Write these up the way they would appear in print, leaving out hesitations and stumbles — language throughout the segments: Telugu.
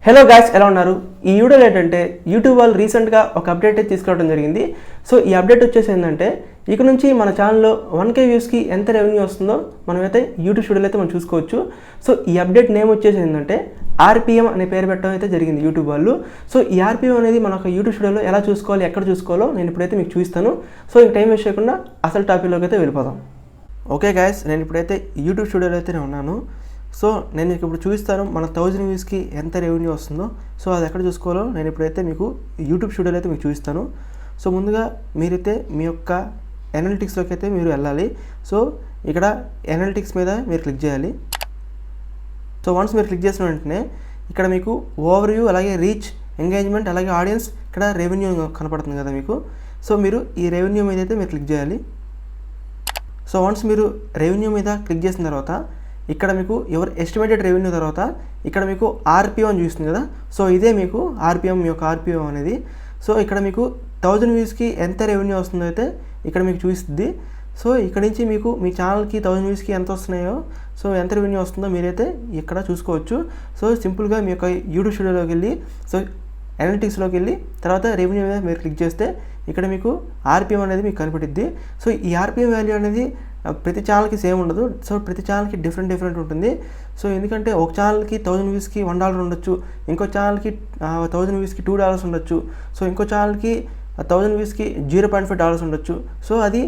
హలో గాయ్స్, ఎలా ఉన్నారు? ఈ వీడియోలో ఏంటంటే యూట్యూబ్ వాళ్ళు రీసెంట్గా ఒక అప్డేట్ తీసుకురావడం జరిగింది. సో ఈ అప్డేట్ వచ్చేసి ఏంటంటే ఇక నుంచి మన ఛానల్లో 1K వ్యూస్కి ఎంత రెవెన్యూ వస్తుందో మనమైతే యూట్యూబ్ స్టూడియోలో అయితే మనం చూసుకోవచ్చు. సో ఈ అప్డేట్ నేమ్ వచ్చేసి ఏంటంటే ఆర్పిఎం అనే పేరు పెట్టడం అయితే జరిగింది యూట్యూబ్ వాళ్ళు. సో ఈ ఆర్పిఎం అనేది మన యూట్యూబ్ స్టూడియోలో ఎలా చూసుకోవాలి, ఎక్కడ చూసుకోవాలో నేను ఇప్పుడైతే మీకు చూపిస్తాను. సో ఇంక టైం వేస్ట్ చేయకుండా అసలు టాపిక్లోకి అయితే వెళ్ళిపోదాం. ఓకే గాయ్స్, నేను ఇప్పుడైతే యూట్యూబ్ స్టూడియోలో అయితే ఉన్నాను. సో నేను మీకు ఇప్పుడు చూపిస్తాను మన 1000 వ్యూస్కి ఎంత రెవెన్యూ వస్తుందో. సో అది ఎక్కడ చూసుకోవాలో నేను ఇప్పుడైతే మీకు యూట్యూబ్ స్టూడియోలో అయితే మీకు చూపిస్తాను. సో ముందుగా మీరైతే మీ యొక్క ఎనాలిటిక్స్లోకి అయితే మీరు వెళ్ళాలి. సో ఇక్కడ ఎనాలిటిక్స్ మీద మీరు క్లిక్ చేయాలి. సో వన్స్ మీరు క్లిక్ చేసిన వెంటనే ఇక్కడ మీకు ఓవర్ వ్యూ, అలాగే రీచ్, ఎంగేజ్మెంట్, అలాగే ఆడియన్స్, ఇక్కడ రెవెన్యూ కనపడుతుంది కదా మీకు. సో మీరు ఈ రెవెన్యూ మీద అయితే మీరు క్లిక్ చేయాలి. సో వన్స్ మీరు రెవెన్యూ మీద క్లిక్ చేసిన తర్వాత ఇక్కడ మీకు ఎవరు ఎస్టిమేటెడ్ రెవెన్యూ తర్వాత ఇక్కడ మీకు ఆర్పిఎం అని చూస్తుంది కదా. సో ఇదే మీకు ఆర్పిఎం, మీ యొక్క ఆర్పిఎం అనేది. సో ఇక్కడ మీకు 1000 వ్యూస్కి ఎంత రెవెన్యూ వస్తుందో అయితే ఇక్కడ మీకు చూపిస్తుంది. సో ఇక్కడ నుంచి మీకు మీ ఛానల్కి 1000 వ్యూస్కి ఎంత వస్తున్నాయో, సో ఎంత రెవెన్యూ వస్తుందో మీరైతే ఇక్కడ చూసుకోవచ్చు. సో సింపుల్గా మీ యొక్క యూట్యూబ్ స్టూడియోలోకి వెళ్ళి సో ఎనాలిటిక్స్లోకి వెళ్ళి తర్వాత రెవెన్యూ మీద మీరు క్లిక్ చేస్తే ఇక్కడ మీకు ఆర్పిఎం అనేది మీకు కనిపెట్టిద్ది. సో ఈ ఆర్పిఎం వాల్యూ అనేది ప్రతి ఛానల్కి సేమ్ ఉండదు. సో ప్రతి ఛానల్కి డిఫరెంట్ ఉంటుంది. సో ఎందుకంటే ఒక ఛానల్కి 1000 వ్యూస్కి $1 ఉండొచ్చు, ఇంకో ఛానల్కి 1000 వ్యూస్కి $2 ఉండొచ్చు, సో ఇంకో ఛానల్కి 1000 వ్యూస్కి $0.5 ఉండొచ్చు. సో అది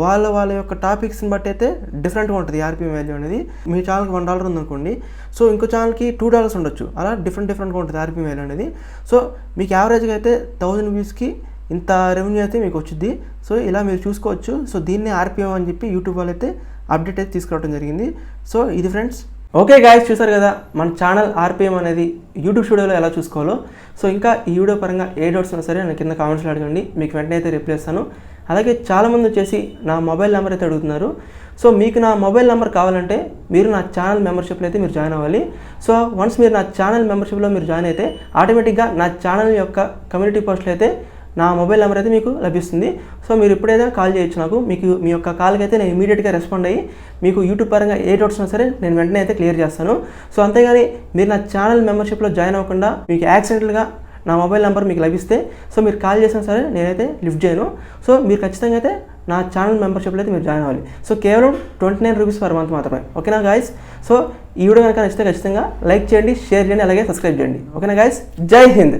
వాళ్ళ యొక్క టాపిక్స్ని బట్టి అయితే డిఫరెంట్గా ఉంటుంది ఆర్పిఎం వాల్యూ అనేది. మీ ఛానల్కి $1 ఉందనుకోండి, సో ఇంకో ఛానల్కి $2 ఉండొచ్చు. అలా డిఫరెంట్గా ఉంటుంది ఆర్పిఎం వాల్యూ అనేది. సో మీకు యావరేజ్గా అయితే 1000 వ్యూస్కి ఇంత రెవెన్యూ అయితే మీకు వచ్చింది. సో ఇలా మీరు చూసుకోవచ్చు. సో దీన్ని ఆర్పిఎం అని చెప్పి యూట్యూబ్ వాళ్ళు అయితే అప్డేట్ అయితే తీసుకురావడం జరిగింది. సో ఇది ఫ్రెండ్స్. ఓకే గాయ్స్, చూసారు కదా మన ఛానల్ ఆర్పిఎం అనేది యూట్యూబ్ స్టూడియోలో ఎలా చూసుకోవాలో. సో ఇంకా ఈ వీడియో పరంగా ఏ డౌట్స్ ఉన్నా సరే నాకు కింద కామెంట్స్లో అడగండి, మీకు వెంటనే అయితే రిప్లై ఇస్తాను. అలాగే చాలామంది వచ్చేసి నా మొబైల్ నెంబర్ అయితే అడుగుతున్నారు. సో మీకు నా మొబైల్ నెంబర్ కావాలంటే మీరు నా ఛానల్ మెంబర్షిప్లో అయితే మీరు జాయిన్ అవ్వాలి. సో వన్స్ మీరు నా ఛానల్ మెంబర్షిప్లో మీరు జాయిన్ అయితే ఆటోమేటిక్గా నా ఛానల్ యొక్క కమ్యూనిటీ పోస్ట్లో అయితే నా మొబైల్ నెంబర్ అయితే మీకు లభిస్తుంది. సో మీరు ఎప్పుడైనా కాల్ చేయొచ్చు నాకు. మీకు మీ యొక్క కాల్కి అయితే నేను ఇమీడియట్గా రెస్పాండ్ అయ్యి మీకు యూట్యూబ్ పరంగా ఏ డౌట్స్ ఉన్నా సరే నేను వెంటనే అయితే క్లియర్ చేస్తాను. సో అంతేగాని మీరు నా ఛానల్ మెంబర్షిప్లో జాయిన్ అవ్వకుండా మీకు యాక్సిడెంటల్గా నా మొబైల్ నెంబర్ మీకు లభిస్తే సో మీరు కాల్ చేసినా సరే నేనైతే లిఫ్ట్ చేయను. సో మీరు ఖచ్చితంగా అయితే నా ఛానల్ మెంబర్షిప్లో అయితే మీరు జాయిన్ అవ్వాలి. సో కేవలం ₹29 పర్ మంత్ మాత్రమే. ఓకేనా గాయస్? సో ఈ వీడియో కనుక నచ్చితే ఖచ్చితంగా లైక్ చేయండి, షేర్ చేయండి, అలాగే సబ్స్క్రైబ్ చేయండి. ఓకేనా గాయస్? జై హింద్.